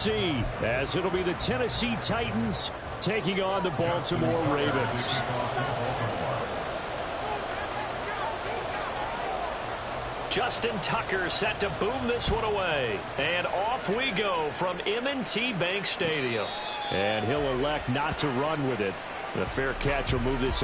Tennessee, as it'll be the Tennessee Titans taking on the Baltimore Ravens. Justin Tucker set to boom this one away. And off we go from M&T Bank Stadium. And he'll elect not to run with it. The fair catch will move this.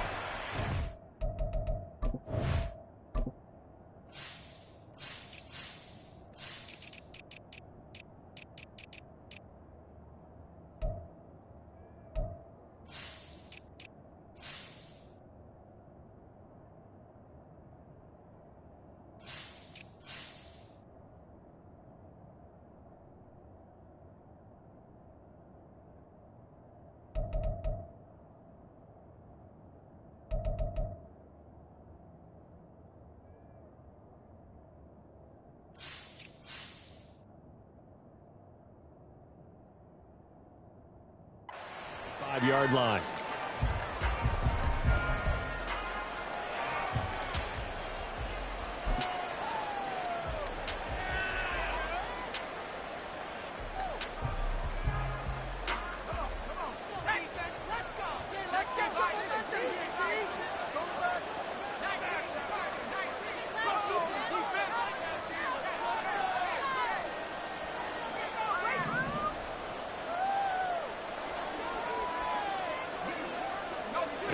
Five-yard line.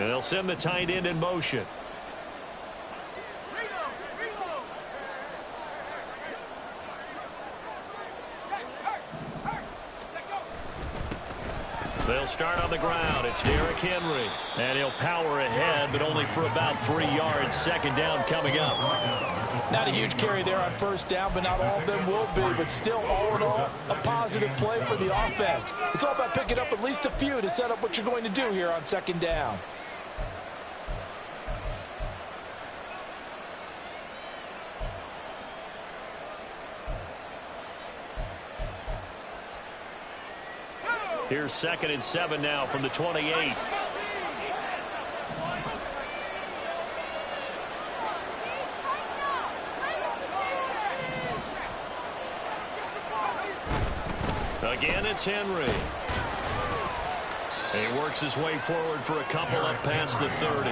And they'll send the tight end in motion. They'll start on the ground. It's Derrick Henry. And he'll power ahead, but only for about 3 yards. Second down coming up. Not a huge carry there on first down, but not all of them will be. But still, all in all, a positive play for the offense. It's all about picking up at least a few to set up what you're going to do here on second down. Here's 2nd and 7 now from the 28. Again, it's Henry. And he works his way forward for a couple up past the 30.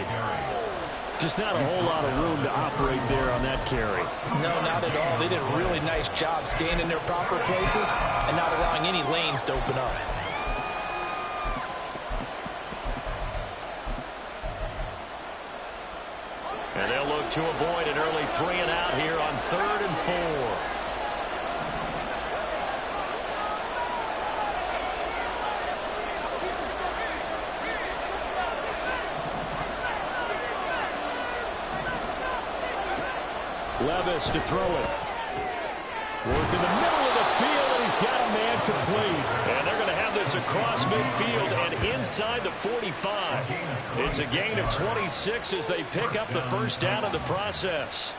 Just not a whole lot of room to operate there on that carry. No, not at all. They did a really nice job staying in their proper places and not allowing any lanes to open up. And they'll look to avoid an early 3 and out here on 3rd and 4. Levis to throw it. Work in the middle of the field, and he's got a man complete. And they're going to have this across midfield and inside the 45. It's a gain of 26 as they pick up the first down in the process.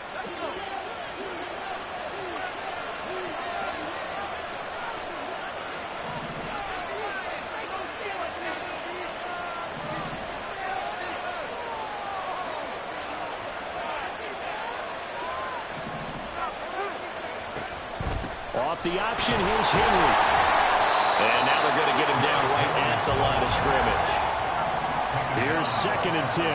Off the option, here's Henry. And now they're going to get him down right at the line of scrimmage. Here's 2nd and 10.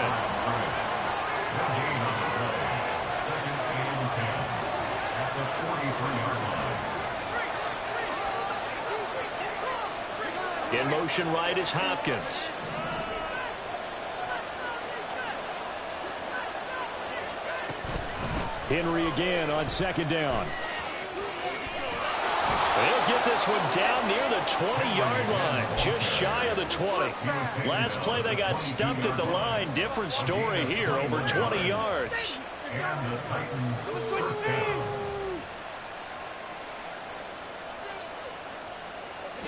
In motion right is Hopkins. Henry again on 2nd down. They'll get this one down near the 20-yard line, just shy of the 20. Last play they got stuffed at the line. Different story here, over 20 yards.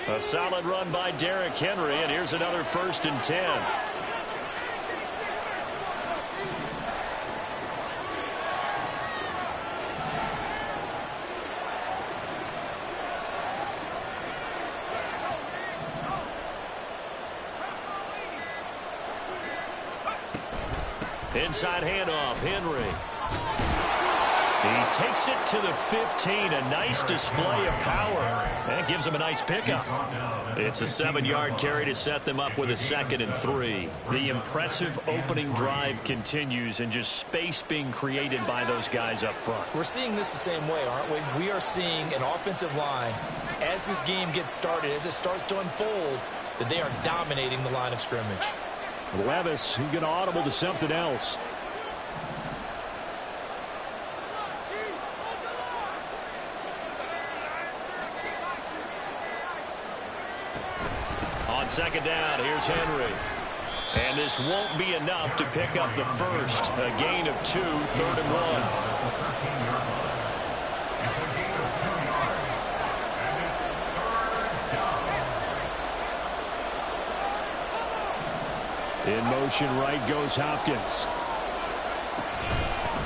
A solid run by Derrick Henry, and here's another 1st and 10. Inside handoff, Henry. He takes it to the 15. A nice display of power. That gives him a nice pickup. It's a 7-yard carry to set them up with a 2nd and 3. The impressive opening drive continues, and just space being created by those guys up front. We're seeing this the same way, aren't we? We are seeing an offensive line, as this game gets started, as it starts to unfold, that they are dominating the line of scrimmage. Levis, he's going to audible to something else. On 2nd down, here's Henry. And this won't be enough to pick up the first. A gain of 2, 3rd and 1. In motion, right goes Hopkins.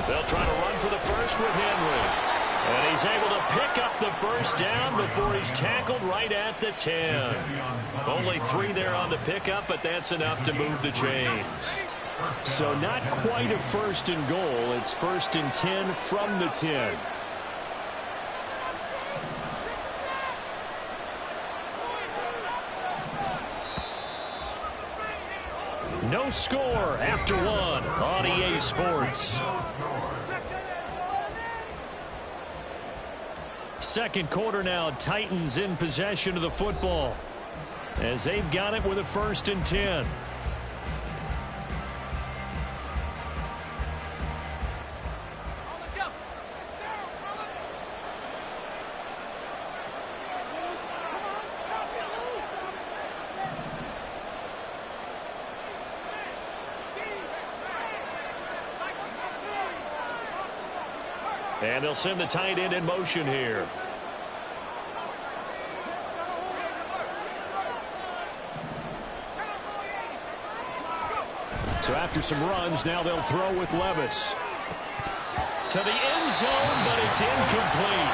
They'll try to run for the first with Henry. And he's able to pick up the first down before he's tackled right at the 10. Only 3 there on the pickup, but that's enough to move the chains. So not quite a 1st and goal. It's 1st and 10 from the 10. No score after 1 on EA Sports. 2nd quarter now, Titans in possession of the football as they've got it with a 1st and 10. And they'll send the tight end in motion here. So after some runs, now they'll throw with Levis. To the end zone, but it's incomplete.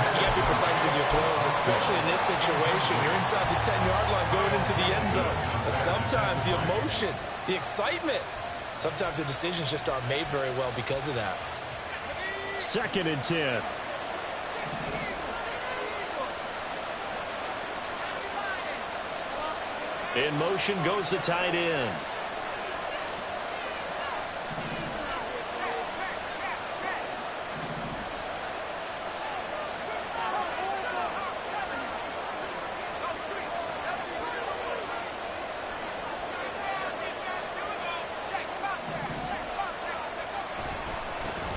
You can't be precise with your throws, especially in this situation. You're inside the 10-yard line going into the end zone. But sometimes the emotion, the excitement, sometimes the decisions just aren't made very well because of that. 2nd and 10. In motion goes the tight end.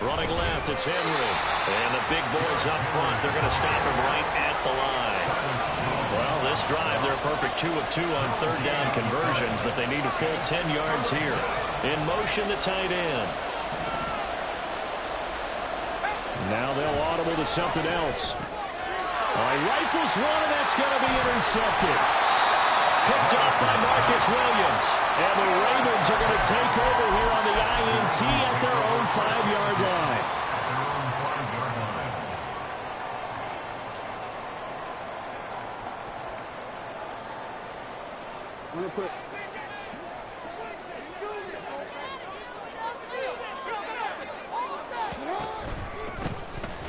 Running left, it's Henry. And the big boys up front, they're going to stop him right at the line. Well, this drive, they're a perfect 2 of 2 on 3rd down conversions, but they need a full 10 yards here. In motion, the tight end. Now they'll audible to something else. Rifles one, and that's going to be intercepted. Picked off by Marcus Williams. And the Ravens are going to take over here on the INT at their own 5-yard line.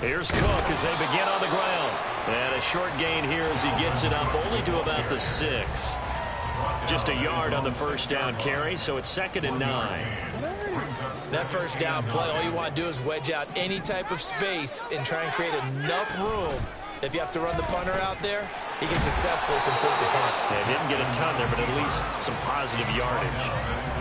Here's Cook as they begin on the ground. And a short gain here as he gets it up only to about the 6. Just a yard on the first down carry, so it's 2nd and 9. That first down play, all you want to do is wedge out any type of space and try and create enough room. If you have to run the punter out there, he can successfully complete the punt. Yeah, didn't get a ton there, but at least some positive yardage.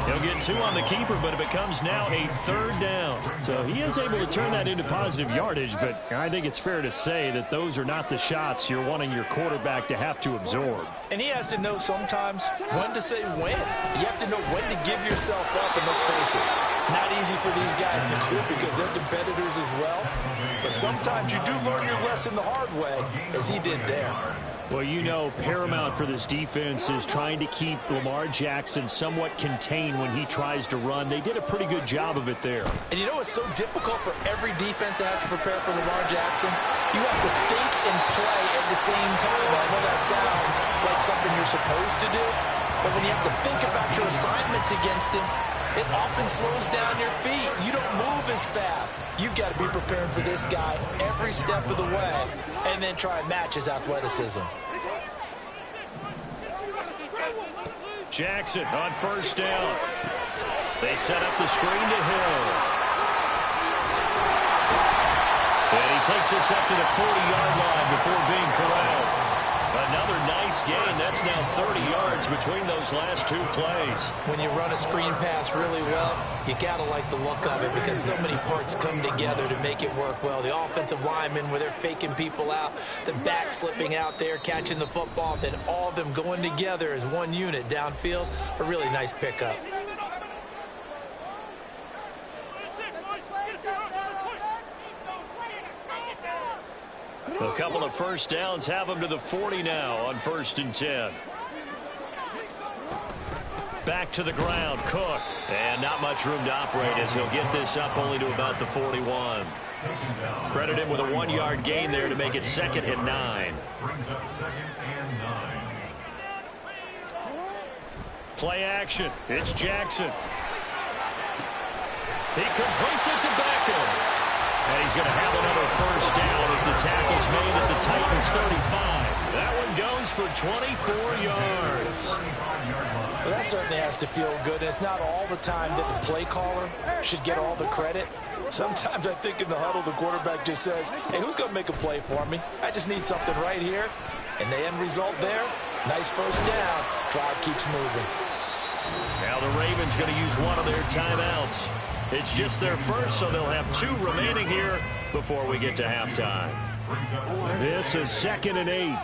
He'll get 2 on the keeper, but it becomes now a 3rd down. So he is able to turn that into positive yardage, but I think it's fair to say that those are not the shots you're wanting your quarterback to have to absorb. And he has to know sometimes when to say when. You have to know when to give yourself up, and let's face it, not easy for these guys to do because they're competitors as well. But sometimes you do learn your lesson the hard way, as he did there. Well, you know, paramount for this defense is trying to keep Lamar Jackson somewhat contained when he tries to run. They did a pretty good job of it there. And you know it's so difficult for every defense that has to prepare for Lamar Jackson? You have to think and play at the same time. I know that sounds like something you're supposed to do, but when you have to think about your assignments against him, it often slows down your feet. You don't move as fast. You've got to be prepared for this guy every step of the way and then try and match his athleticism. Jackson on first down. They set up the screen to Hill. And he takes us up to the 40-yard line before being corralled. Another nice gain. That's now 30 yards between those last two plays. When you run a screen pass really well, you got to like the look of it because so many parts come together to make it work well. The offensive linemen where they're faking people out, the back slipping out there, catching the football, then all of them going together as one unit downfield. A really nice pickup. A couple of first downs have them to the 40 now on 1st and 10. Back to the ground, Cook. And not much room to operate as he'll get this up only to about the 41. Credit him with a 1-yard gain there to make it 2nd and 9. Play action. It's Jackson. He completes it to Beckham. And he's going to have another first down as the tackle's made at the Titans' 35. That one goes for 24 yards. Well, that certainly has to feel good. And it's not all the time that the play caller should get all the credit. Sometimes I think in the huddle, the quarterback just says, hey, who's going to make a play for me? I just need something right here. And the end result there, nice first down. Drive keeps moving. Now the Ravens going to use one of their timeouts. It's just their first, so they'll have 2 remaining here before we get to halftime. This is 2nd and 8.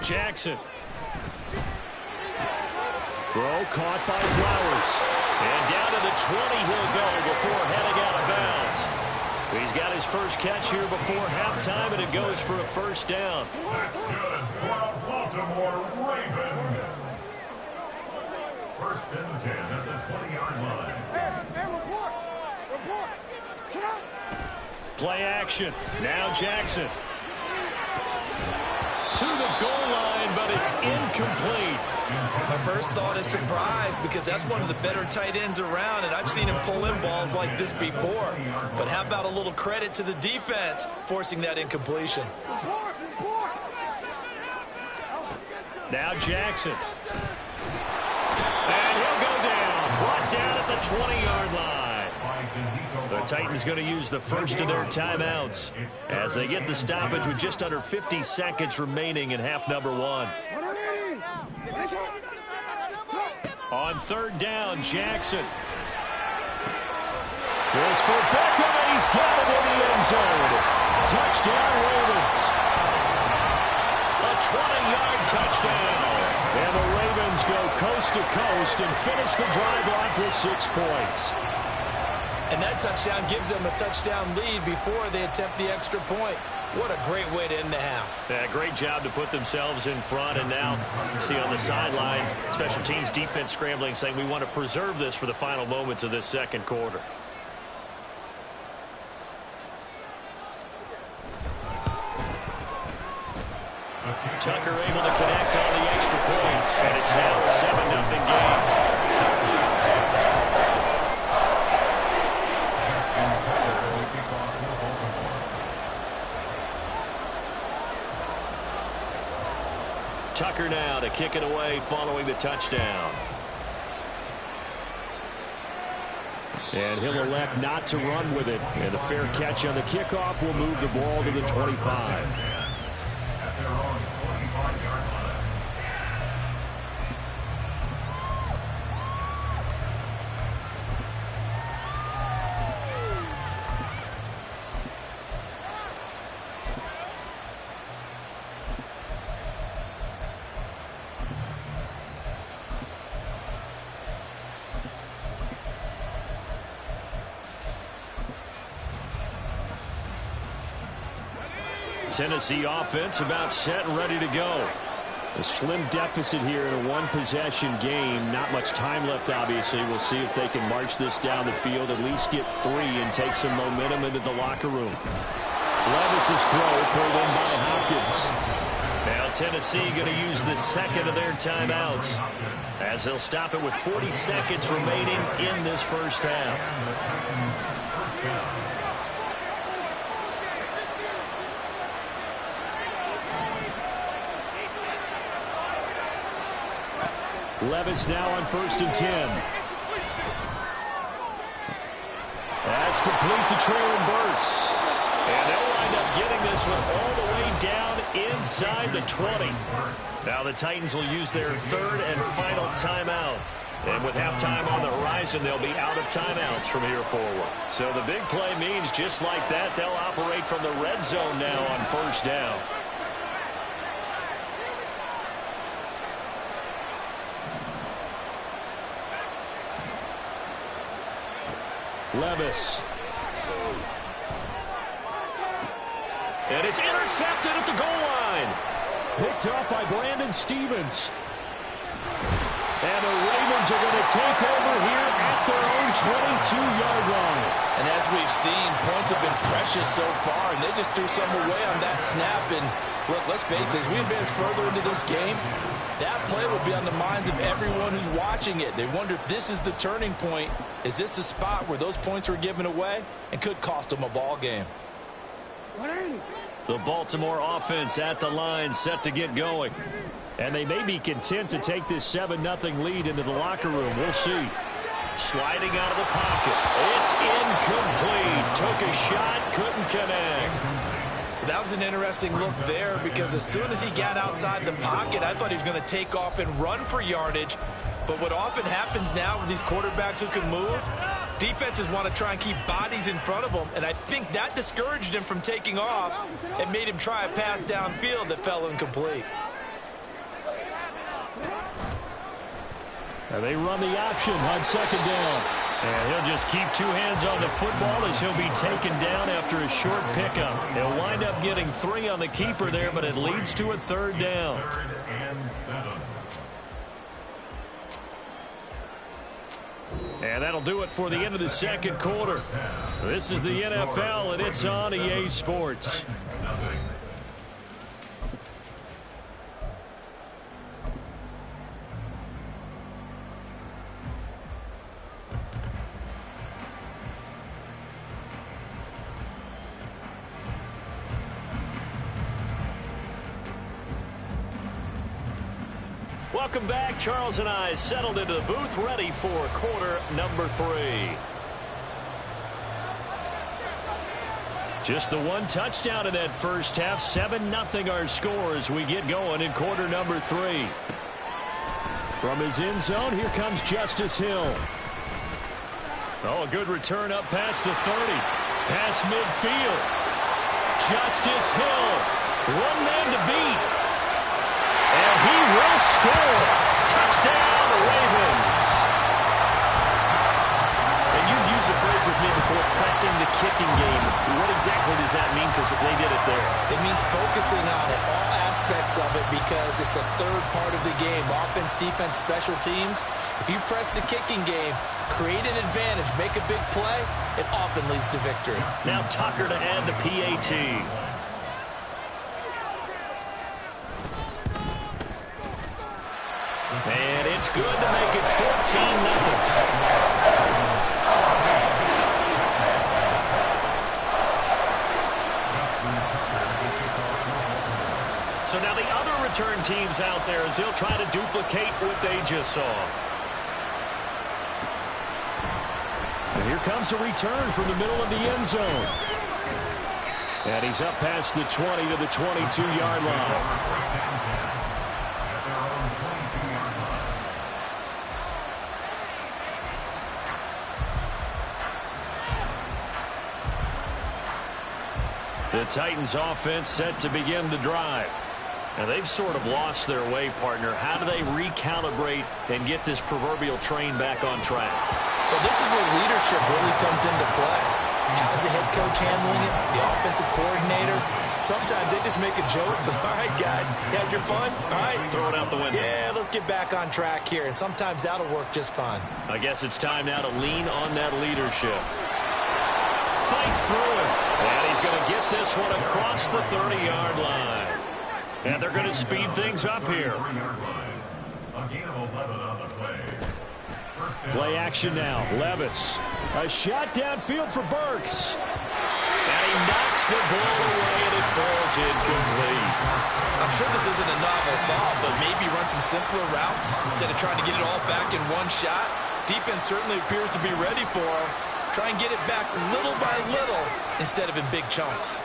Jackson. Throw caught by Flowers. And down to the 20 he'll go before heading out of bounds. He's got his first catch here before halftime, and it goes for a first down. That's good for a Baltimore Ravens. 1st and 10 at the 20-yard line. Play action. Now Jackson. To the goal line, but it's incomplete. My first thought is surprise because that's one of the better tight ends around, and I've seen him pull in balls like this before. But how about a little credit to the defense forcing that incompletion? Now Jackson. And he'll go down. Brought down at the 20-yard line. The Titans going to use the first of their timeouts as they get the stoppage with just under 50 seconds remaining in half number 1. On 3rd down, Jackson. Here's for Beckham, and he's got it in the end zone. Touchdown, Ravens. A 20-yard touchdown. And the Ravens go coast to coast and finish the drive off with 6 points. And that touchdown gives them a touchdown lead before they attempt the extra point. What a great way to end the half. Yeah, great job to put themselves in front. And now, see on the sideline, special teams defense scrambling, saying we want to preserve this for the final moments of this second quarter. Tucker able to connect on the extra point, and it's now a 7-0 game. Tucker now to kick it away following the touchdown. And he'll elect not to run with it. And a fair catch on the kickoff will move the ball to the 25. At their own 25-yard line. Tennessee offense about set and ready to go. A slim deficit here in a one-possession game. Not much time left, obviously. We'll see if they can march this down the field, at least get 3 and take some momentum into the locker room. Levis's throw pulled in by Hopkins. Now Tennessee going to use the second of their timeouts as they'll stop it with 40 seconds remaining in this first half. Levis now on 1st and 10. That's complete to Traylon Burks. And they'll wind up getting this one all the way down inside the 20. Now the Titans will use their third and final timeout. And with halftime on the horizon, they'll be out of timeouts from here forward. So the big play means just like that, they'll operate from the red zone now on 1st down. Levis. And it's intercepted at the goal line. Picked up by Brandon Stevens. And the Ravens are going to take over here at their own 22-yard line. And as we've seen, points have been precious so far, and they just threw some away on that snap. And look, let's face it, as we advance further into this game, that play will be on the minds of everyone who's watching it. They wonder if this is the turning point. Is this the spot where those points were given away and could cost them a ball game? The Baltimore offense at the line, set to get going. And they may be content to take this 7-0 lead into the locker room. We'll see. Sliding out of the pocket. It's incomplete. Took a shot, couldn't connect. That was an interesting look there, because as soon as he got outside the pocket, I thought he was going to take off and run for yardage. But what often happens now with these quarterbacks who can move, defenses want to try and keep bodies in front of them, and I think that discouraged him from taking off and made him try a pass downfield that fell incomplete. And they run the option on 2nd down. And he'll just keep two hands on the football as he'll be taken down after a short pickup. He'll wind up getting 3 on the keeper there, but it leads to a 3rd down. 3rd and 7. And that'll do it for the end of the second quarter. This is the NFL, and it's on EA Sports. Welcome back. Charles and I settled into the booth, ready for quarter number 3. Just the one touchdown in that first half. 7-0 our score as we get going in quarter number 3. From his end zone, here comes Justice Hill. Oh, a good return up past the 30. Past midfield. Justice Hill. One man to beat. And he will score. Touchdown, Ravens. And you've used the phrase with me before, pressing the kicking game. What exactly does that mean? Because they did it there. It means focusing on it, all aspects of it, because it's the third part of the game. Offense, defense, special teams. If you press the kicking game, create an advantage, make a big play, it often leads to victory. Now Tucker to add the PAT. And it's good to make it 14-0. So now the other return teams out there as they'll try to duplicate what they just saw. And here comes a return from the middle of the end zone. And he's up past the 20 to the 22-yard line. The Titans offense set to begin the drive. And they've sort of lost their way, partner. How do they recalibrate and get this proverbial train back on track? Well, this is where leadership really comes into play. How's the head coach handling it? The offensive coordinator? Sometimes they just make a joke. All right, guys, you had your fun? All right. Throw it out the window. Yeah, let's get back on track here. And sometimes that'll work just fine. I guess it's time now to lean on that leadership. Fights through it. And he's going to get this one across the 30-yard line. And they're going to speed things up here. Play action now. Levis. A shot downfield for Burks. And he knocks the ball away, and it falls incomplete. I'm sure this isn't a novel thought, but maybe run some simpler routes instead of trying to get it all back in one shot. Defense certainly appears to be ready for him. Try and get it back little by little instead of in big chunks.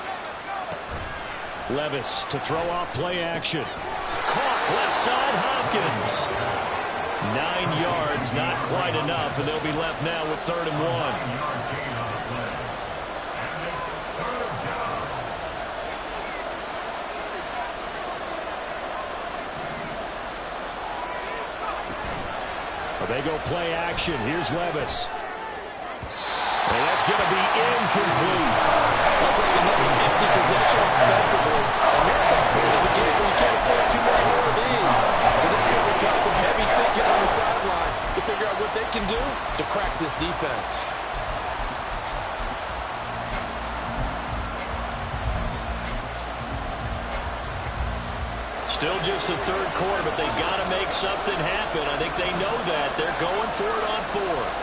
Levis to throw off play action. Caught left side Hopkins. 9 yards, not quite enough, and they'll be left now with 3rd and 1. They go play action. Here's Levis. And that's going to be incomplete. Looks like another empty possession offensively. And you're at that point of the game where you can't afford too many more of these. So this is going to require some heavy thinking on the sideline to figure out what they can do to crack this defense. Still just the 3rd quarter, but they've got to make something happen. I think they know that. They're going for it on 4th.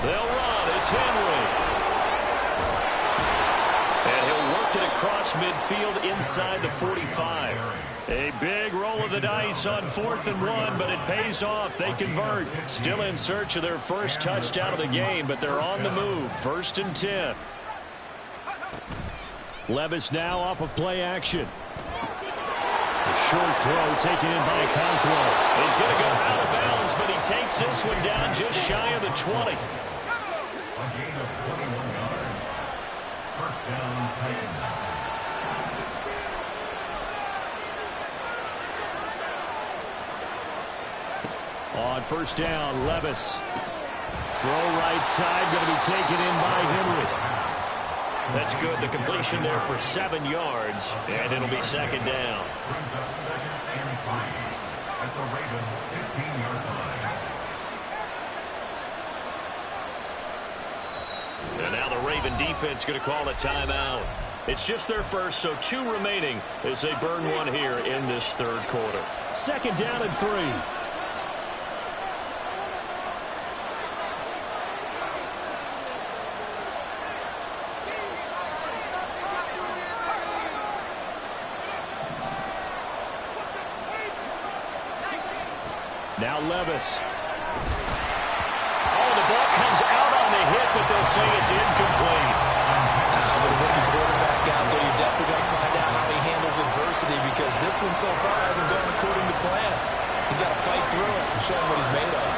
They'll run. It's Henry. And he'll work it across midfield inside the 45. A big roll of the dice on 4th and 1, but it pays off. They convert. Still in search of their first touchdown of the game, but they're on the move. 1st and 10. Levis now off of play action. A short throw taken in by Conquo. He's going to go out of bounds, but he takes this one down just shy of the 20. A gain of 21 yards. First down, Titans. On 1st down, Levis. Throw right side, going to be taken in by Henry. That's good. The completion there for 7 yards, and it'll be 2nd down. Brings up 2nd and 3 at the Ravens' 15-yard line. And now the Raven defense going to call a timeout. It's just their first, so 2 remaining as they burn one here in this 3rd quarter. 2nd down and 3. Now Levis. Oh, the ball comes out on the hit, but they'll say it's incomplete. With a rookie quarterback out there, you're definitely going to find out how he handles adversity because this one so far hasn't gone according to plan. He's got to fight through it and show him what he's made of.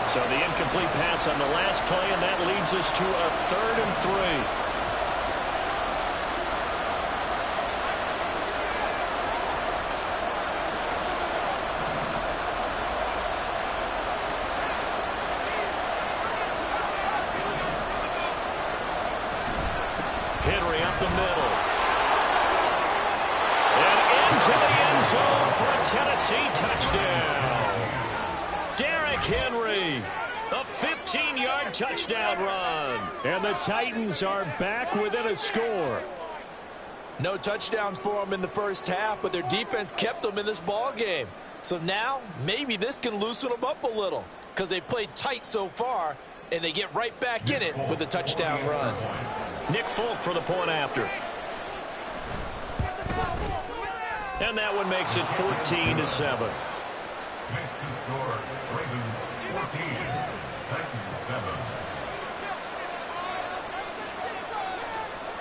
So the incomplete pass on the last play, and that leads us to a 3rd and 3. Henry up the middle. And into the end zone for a Tennessee touchdown. Derrick Henry, a 15-yard touchdown run. And the Titans are back within a score. No touchdowns for them in the first half, but their defense kept them in this ball game. So now, maybe this can loosen them up a little because they played tight so far, and they get right back in it with a touchdown run. Nick Folk for the point after. And that one makes it 14-7. Makes the score Ravens 14, Titans 7.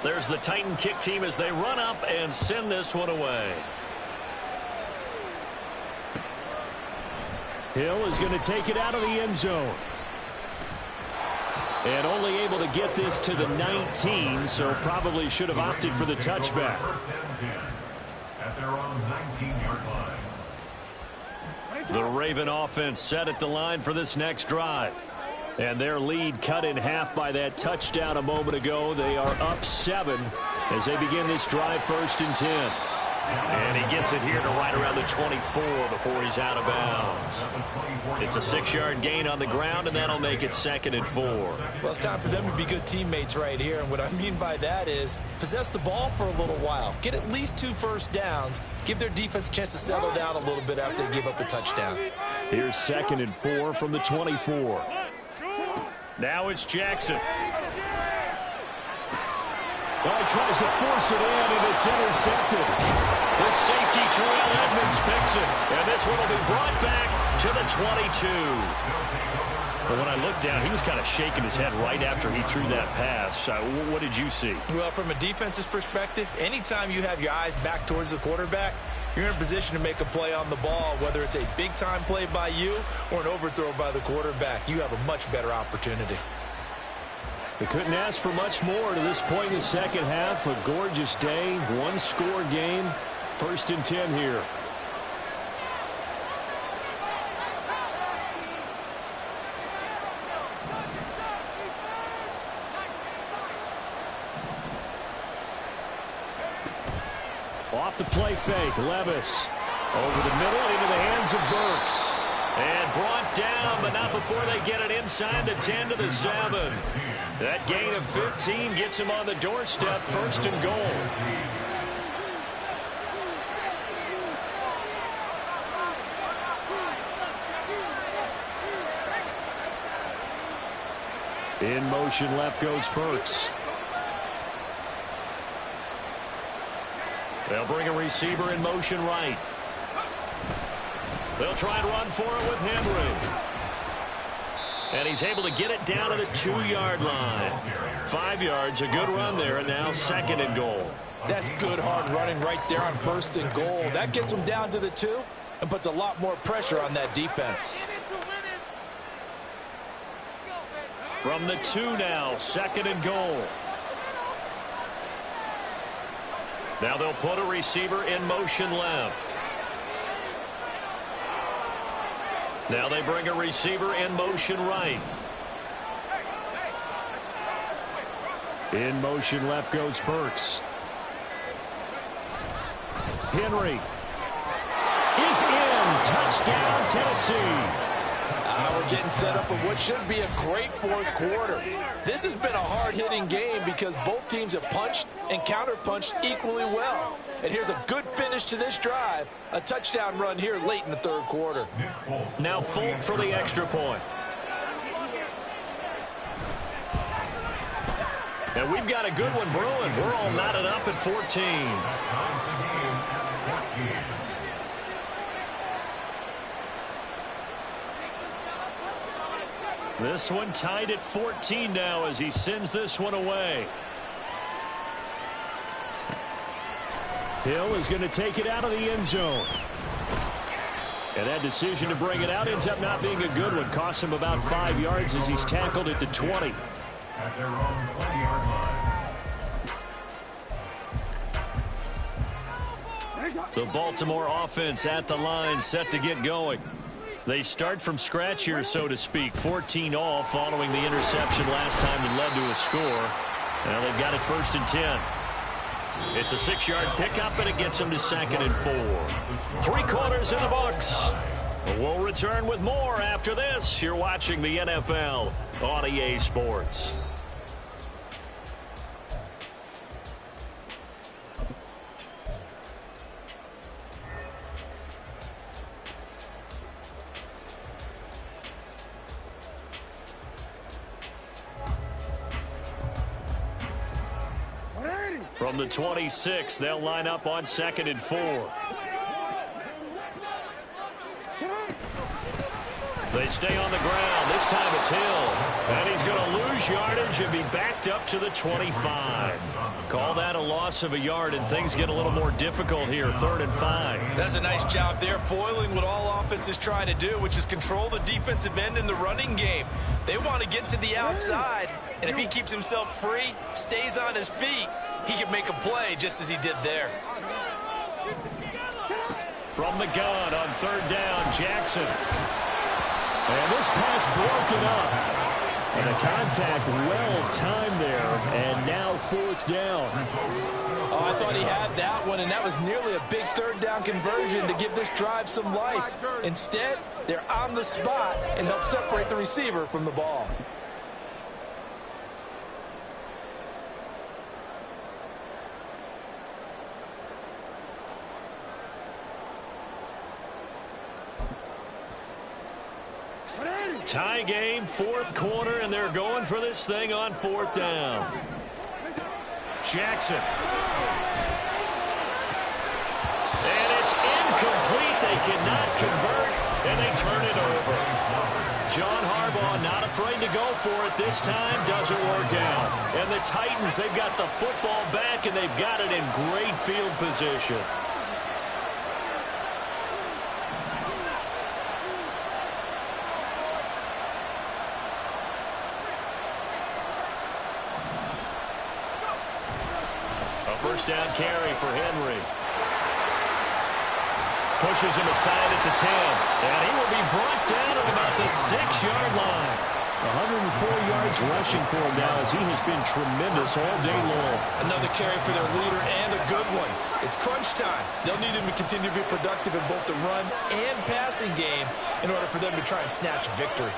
There's the Titan kick team as they run up and send this one away. Hill is going to take it out of the end zone. And only able to get this to the 19, so probably should have opted for the touchback. First and 10 at their own 19-yard line. The Raven offense set at the line for this next drive. And their lead cut in half by that touchdown a moment ago. They are up 7 as they begin this drive 1st and 10. And he gets it here to right around the 24 before he's out of bounds. It's a 6-yard gain on the ground, and that'll make it 2nd and 4. Well, it's time for them to be good teammates right here. And what I mean by that is possess the ball for a little while. Get at least 2 first downs. Give their defense a chance to settle down a little bit after they give up a touchdown. Here's 2nd and 4 from the 24. Now it's Jackson. Well, he tries to force it in, and it's intercepted. The safety, Terrell Edmonds, picks it. And this one will be brought back to the 22. But when I looked down, he was kind of shaking his head right after he threw that pass. What did you see? Well, from a defense's perspective, anytime you have your eyes back towards the quarterback, you're in a position to make a play on the ball, whether it's a big-time play by you or an overthrow by the quarterback. You have a much better opportunity. They couldn't ask for much more to this point in the second half. A gorgeous day, one-score game. 1st and 10 here. Off the play fake, Levis. Over the middle, into the hands of Burks. And brought down, but not before they get it inside the 10 to the 7. That gain of 15 gets him on the doorstep, 1st and goal. In motion left goes Burks. They'll bring a receiver in motion right. They'll try and run for it with Henry. And he's able to get it down to the 2-yard line. 5 yards, a good run there, and now 2nd and goal. That's good hard running right there on 1st and goal. That gets them down to the 2 and puts a lot more pressure on that defense. From the 2 now, 2nd and goal. Now they'll put a receiver in motion left. Now they bring a receiver in motion right. In motion left goes Burks. Henry is in. Touchdown, Tennessee. We're getting set up for what should be a great 4th quarter. This has been a hard-hitting game because both teams have punched and counter-punched equally well. And here's a good finish to this drive. A touchdown run here late in the 3rd quarter. Now Folk for the extra point. And we've got a good one brewing. We're all knotted up at 14. This one tied at 14 now as he sends this one away. Hill is going to take it out of the end zone. And that decision to bring it out ends up not being a good one. Costs him about 5 yards as he's tackled at the 20. At their own 20-yard line. The Baltimore offense at the line, set to get going. They start from scratch here, so to speak. 14 all following the interception last time that led to a score. Now they've got it 1st and 10. It's a 6-yard pickup, and it gets them to 2nd and 4. 3 quarters in the books. We'll return with more after this. You're watching the NFL on EA Sports. From the 26, they'll line up on 2nd and 4. They stay on the ground. This time it's Hill. And he's going to lose yardage and be backed up to the 25. Call that a loss of a yard, and things get a little more difficult here. 3rd and 5. That's a nice job there, foiling what all offenses try to do, which is control the defensive end in the running game. They want to get to the outside, and if he keeps himself free, stays on his feet, he can make a play just as he did there. From the gun on 3rd down, Jackson. And this pass broken up. And the contact well timed there, and now 4th down. Oh, I thought he had that one, and that was nearly a big 3rd down conversion to give this drive some life. Instead, they're on the spot and help separate the receiver from the ball. Tie game, 4th quarter, and they're going for this thing on 4th down. Jackson. And it's incomplete. They cannot convert, and they turn it over. John Harbaugh not afraid to go for it this time. Doesn't work out. And the Titans, they've got the football back, and they've got it in great field position. First down carry for Henry. Pushes him aside at the 10. And he will be brought down at about the 6-yard line. 104 yards rushing for him now as he has been tremendous all day long. Another carry for their leader and a good one. It's crunch time. They'll need him to continue to be productive in both the run and passing game in order for them to try and snatch victory.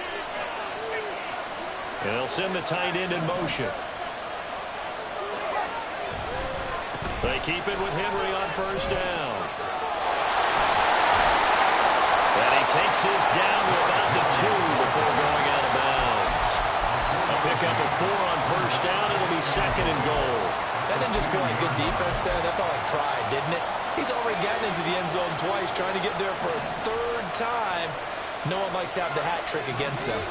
And they'll send the tight end in motion. They keep it with Henry on first down. And he takes this down to about the 2 before going out of bounds. A pickup of 4 on first down. It'll be 2nd and goal. That didn't just feel like good defense there. That felt like pride, didn't it? He's already gotten into the end zone twice, trying to get there for a 3rd time. No one likes to have the hat trick against them.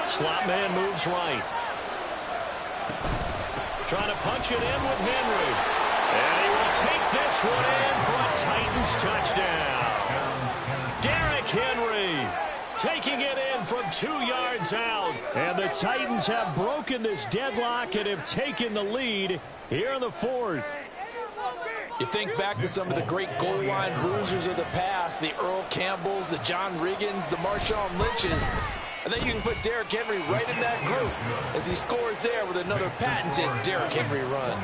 Slot man moves right. Trying to punch it in with Henry. And he will take this one in for a Titans touchdown. Derrick Henry taking it in from 2 yards out. And the Titans have broken this deadlock and have taken the lead here in the 4th. You think back to some of the great goal line bruisers of the past, the Earl Campbells, the John Riggins, the Marshawn Lynches. And then you can put Derrick Henry right in that group as he scores there with another patented Derrick Henry run.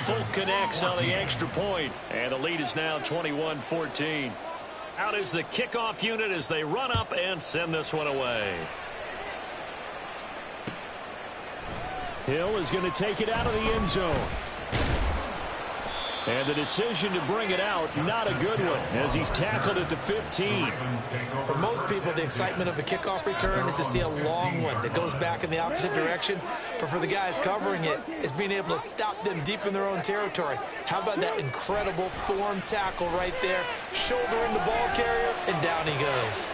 Folk connects on the extra point, and the lead is now 21-14. Out is the kickoff unit as they run up and send this one away. Hill is going to take it out of the end zone. And the decision to bring it out, not a good one, as he's tackled at the 15. For most people, the excitement of the kickoff return is to see a long one that goes back in the opposite direction. But for the guys covering it, it's being able to stop them deep in their own territory. How about that incredible form tackle right there? Shouldering the ball carrier, and down he goes.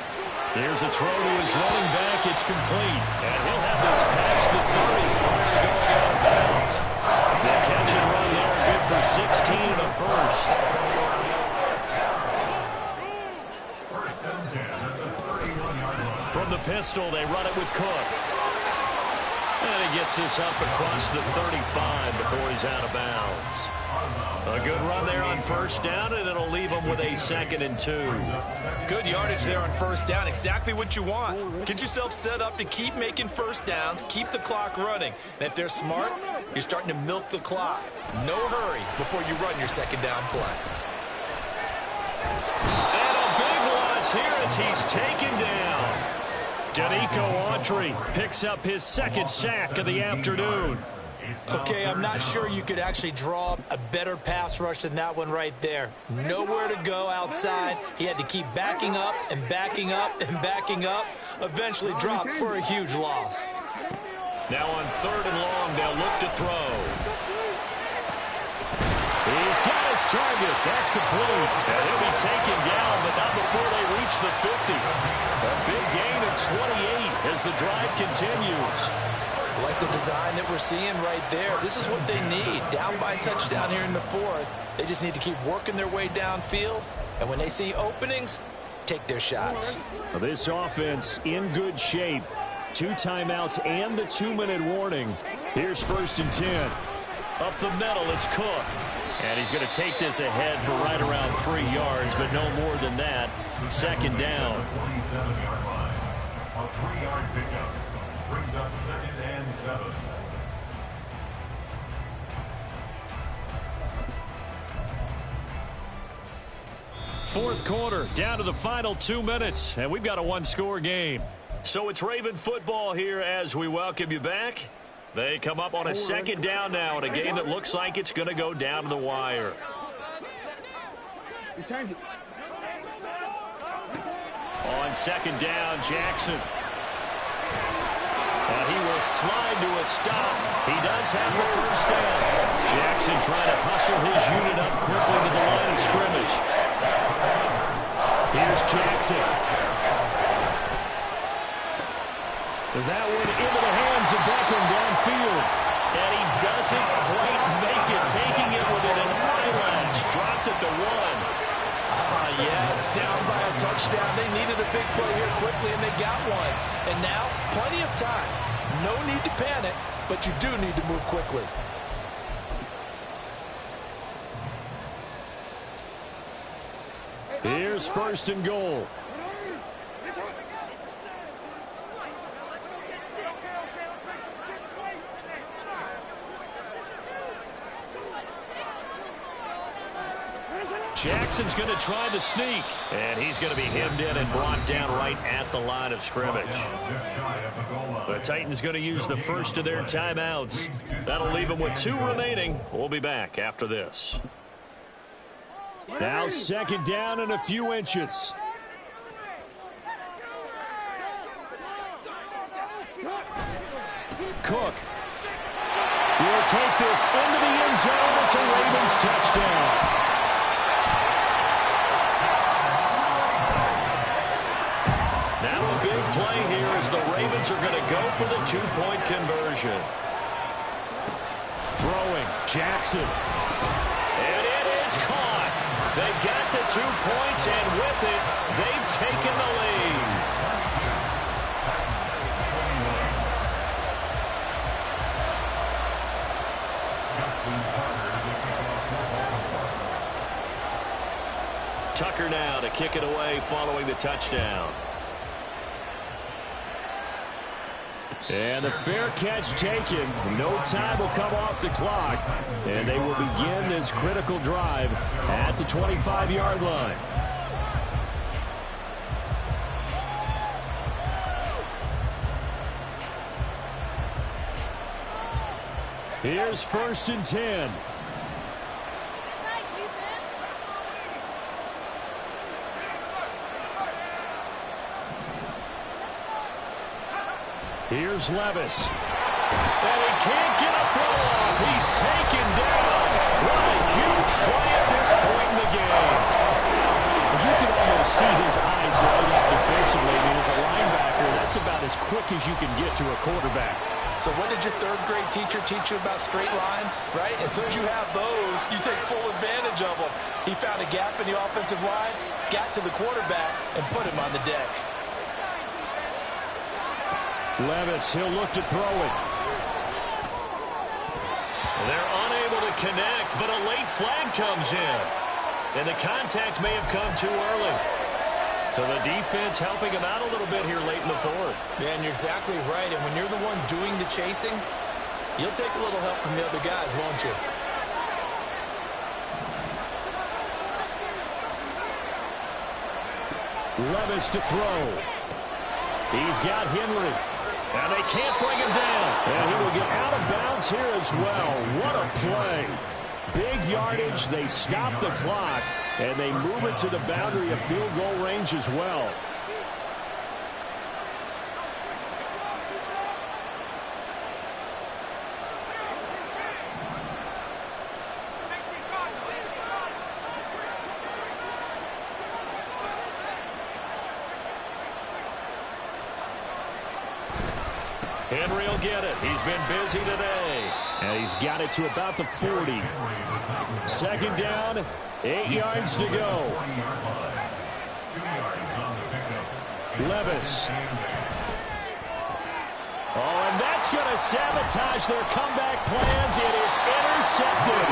Here's a throw to his running back. It's complete. And he'll have this past the 30 prior to going out of bounds. The catch and run there, good for 16 and a first. From the pistol, they run it with Cook. And he gets this up across the 35 before he's out of bounds. A good run there on first down, and it'll leave them with a 2nd and 2. Good yardage there on first down. Exactly what you want. Get yourself set up to keep making first downs, keep the clock running. And if they're smart, you're starting to milk the clock. No hurry before you run your 2nd down play. And a big loss here as he's taken down. Danico Autry picks up his 2nd sack of the afternoon. Okay, I'm not sure you could actually draw a better pass rush than that one right there. Nowhere to go outside. He had to keep backing up and backing up and backing up. Eventually dropped for a huge loss. Now on 3rd and long, they'll look to throw. He's got his target. That's complete. And he'll be taken down, but not before they reach the 50. A big gain of 28 as the drive continues. Like the design that we're seeing right there. This is what they need. Down by a touchdown here in the 4th. They just need to keep working their way downfield. And when they see openings, take their shots. This offense in good shape. 2 timeouts and the 2-minute warning. Here's 1st and 10. Up the middle, it's Cook. And he's going to take this ahead for right around 3 yards, but no more than that. Second down. 27-yard line. A 3-yard pickup brings up 2nd and 7. Fourth quarter, down to the final 2 minutes, and we've got a one-score game. So it's Raven football here as we welcome you back. They come up on a second down now in a game that looks like it's going to go down to the wire. On second down, Jackson. And he will slide to a stop. He does have the first down. Jackson trying to hustle his unit up quickly to the line of scrimmage. Here's Jackson. That one into the hands of Beckham downfield. And he doesn't quite make it, taking it within an eyelash. Dropped at the 1. Yes, down by a touchdown. They needed a big play here quickly, and they got one. And now, plenty of time. No need to panic, but you do need to move quickly. Here's first and goal. Jackson's going to try the sneak, and he's going to be hemmed in and brought down right at the line of scrimmage. The Titans going to use the first of their timeouts. That'll leave them with 2 remaining. We'll be back after this. Now second down and a few inches. Cook will take this into the end zone. It's a Ravens touchdown. Now a big play here as the Ravens are going to go for the 2-point conversion. Throwing, Jackson. And it is caught. They got the 2 points, and with it, they've taken the lead. Tucker now to kick it away following the touchdown. And the fair catch taken. No time will come off the clock. And they will begin this critical drive at the 25-yard line. Here's first and 10. Here's Levis. And he can't get a throw off. He's taken down. What a huge play at this point in the game. You can almost see his eyes light up defensively. I mean, as a linebacker, that's about as quick as you can get to a quarterback. So what did your third-grade teacher teach you about straight lines, right? As soon as you have those, you take full advantage of them. He found a gap in the offensive line, got to the quarterback, and put him on the deck. Levis, he'll look to throw it. They're unable to connect, but a late flag comes in. And the contact may have come too early. So the defense helping him out a little bit here late in the fourth. Yeah, and you're exactly right. And when you're the one doing the chasing, you'll take a little help from the other guys, won't you? Levis to throw. He's got Henry. And they can't bring him down. And he will get out of bounds here as well. What a play. Big yardage. They stop the clock. And they move it to the boundary of field goal range as well. Henry will get it. He's been busy today. And he's got it to about the 40. Second down, 8 yards to go. Levis. Oh, and that's going to sabotage their comeback plans. It is intercepted.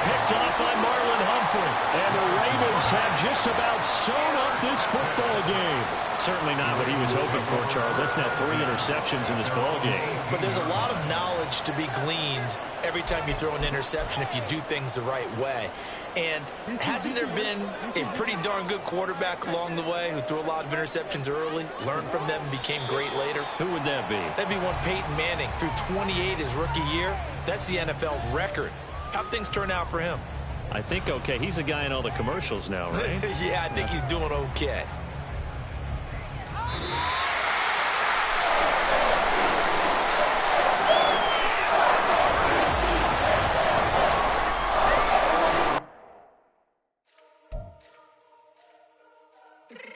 Picked off by Marlon Humphrey. And the Ravens have just about sewn up this football game. Certainly not what he was hoping for, Charles. That's now 3 interceptions in this ball game. But there's a lot of knowledge to be gleaned every time you throw an interception if you do things the right way. And hasn't there been a pretty darn good quarterback along the way who threw a lot of interceptions early, learned from them, and became great later? Who would that be? That'd be one Peyton Manning. Threw 28 his rookie year. That's the NFL record. How'd things turn out for him? I think okay. He's a guy in all the commercials now, right? Yeah, I think he's doing okay.